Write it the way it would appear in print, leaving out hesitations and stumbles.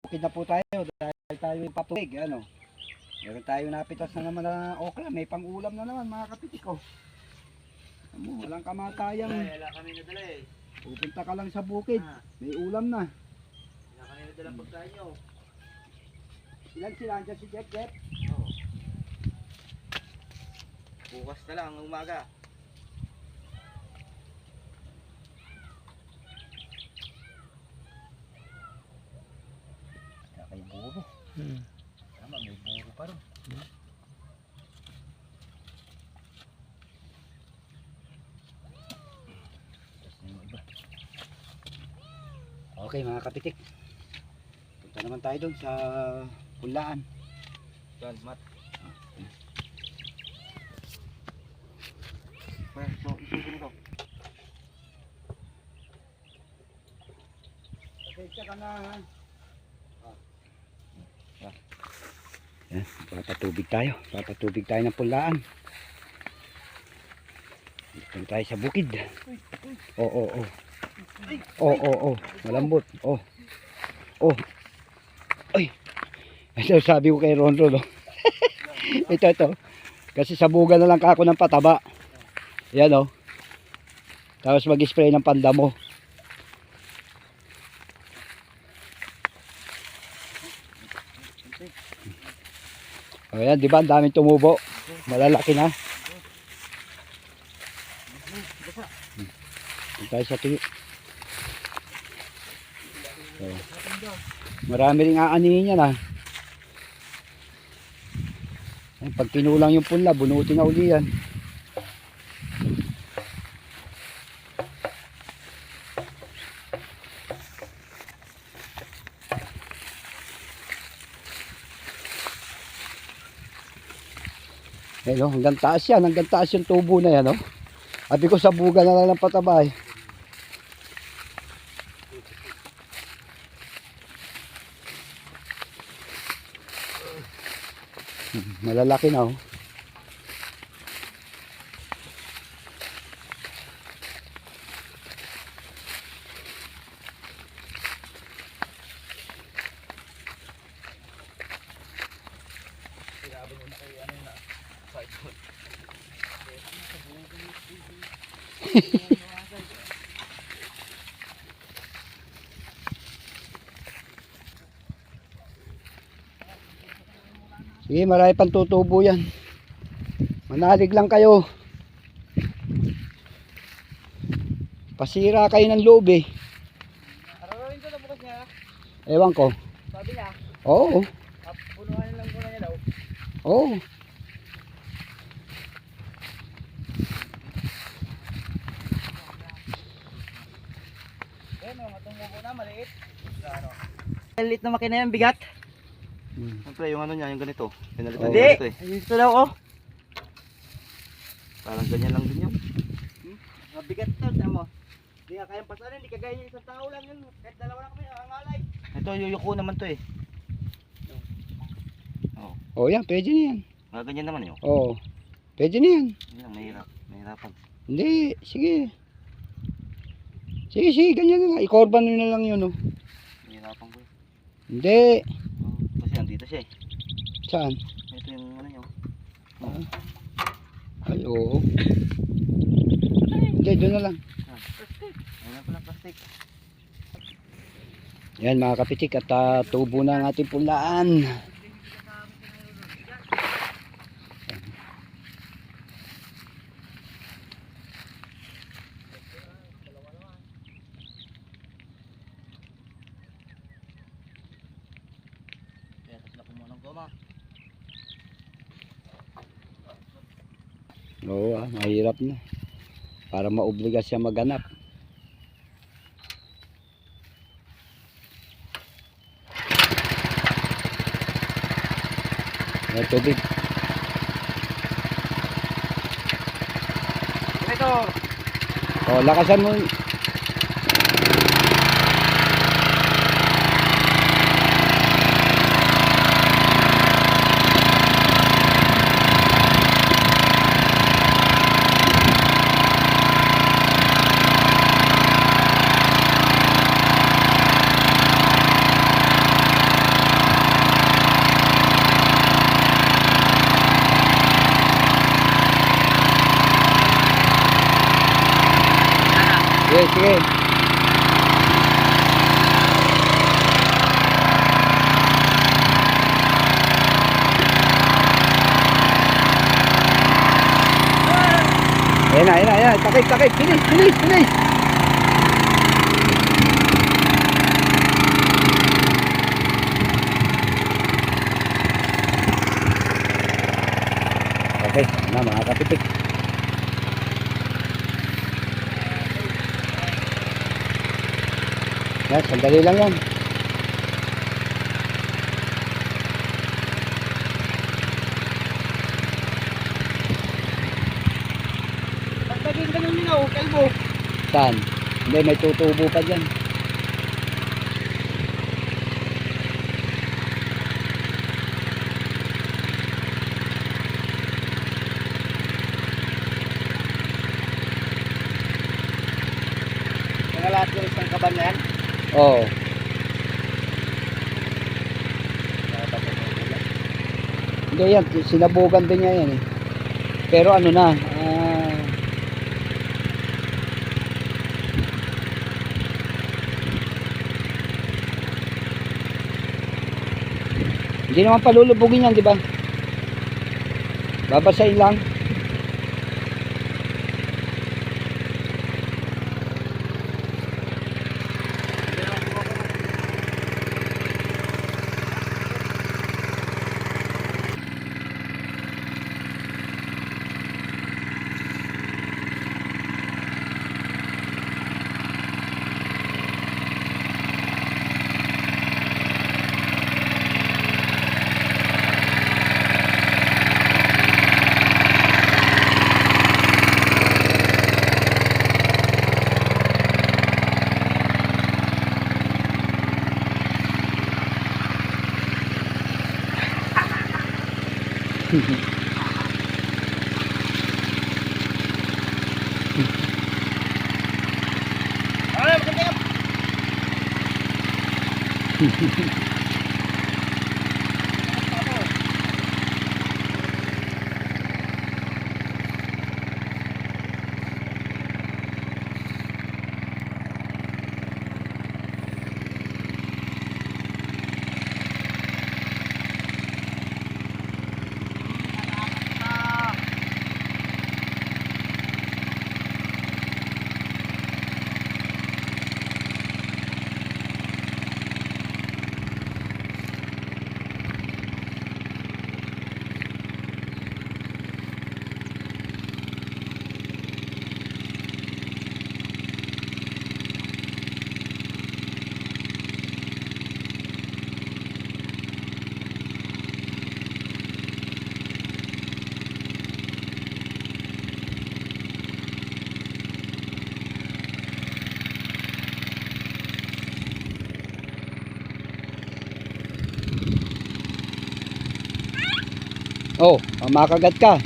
bukid na po tayo dahil tayo patubig, ano. Meron tayo napitas na naman na okra, may pang-ulam na naman mga kapitik ko. Walang kamatayang. Wala kami nadala eh. Pupunta ka lang sa bukid, may ulam na. Wala kami nadala pagkain nyo. Ilan sila? Andiyan si Jeff? Oo. Bukas na lang ang umaga. May buro. Tama, may buro pa rin. Okay mga kapitik, punta naman tayo doon sa Pulaan. Yan, mat. So, isusunod ko. Pasensya ka na ha. Yan, papatubig tayo ng Pulaan. Dito tayo sa bukid. Oo. Malambot. Ay. Ito sabi ko kay Ronro, no. ito. Kasi sabugan na lang ako ng pataba. Yan, oh. Tapos mag-spray ng pandamo. Ayan, di ba? Ang daming tumubo. Malalaki na. Tayo sa tuyo. Marami ring aanihin yan, ha. Pag kinulang yung punla, bunutin na uli yan. Ayun, hanggang taas yan, hanggang taas yung tubo na yan, oh. Sabi ko sa buga na lang ng patabay. Malalaki na, oh. Sige, marami pang tutubo yan. Manalig lang kayo. Pasira kayo ng loob eh. Arawin ko na bukas niya. Ewan ko. Sabi niya. Oo. Punuhan lang muna niya daw. Oo. Ayan o, matumubo na, maliit. Ano? Maliit na makina yan, bigat. Siyempre yung ano niya, yung ganito. Pinalitan Oo. ganito eh. Ito daw oh. Parang ganyan lang din yun. Mabigat to, tiyan mo. Hindi nga kayang pasanin, hindi kagaya yung isang tao lang yun. Kahit dalawa lang kami, ang alay. Ito, yuyuko naman to eh. Oh, yan, pwede na yan. Ganyan naman yun. Oo. Pwede na yan. Hindi lang, mahirap. Mahirapan. Hindi, sige. Sige, ganyan na lang. I-corban nyo na lang yun, oh. Mahirapan ko eh. Hindi. Kasi nandito siya eh. Saan? Ito yung ano nyo. Ay, oo. Hindi, doon na lang. Plastic. Ayun pala plastic. Yan mga kapitik at tubo na ang ating Pulaan. Oo, mahirap na. Para maobliga siya maghanap. May tubig. Ito. Oh, lakasan mo. sige. Ayan na. Takip. Bilis. Okay, na mga katitik. Yan, sandali lang yan. Pagdagin ka nung ninaw, kalbo. Saan? Hindi, may tutubo pa dyan. Nangalat yung isang kaban na yan. Oo. Hindi yan, sinabugan din niya yan eh. Pero ano na, hindi naman palulubugin yan, di ba? Babasahin lang. Ano, maganda ka. Oh, makagat ka.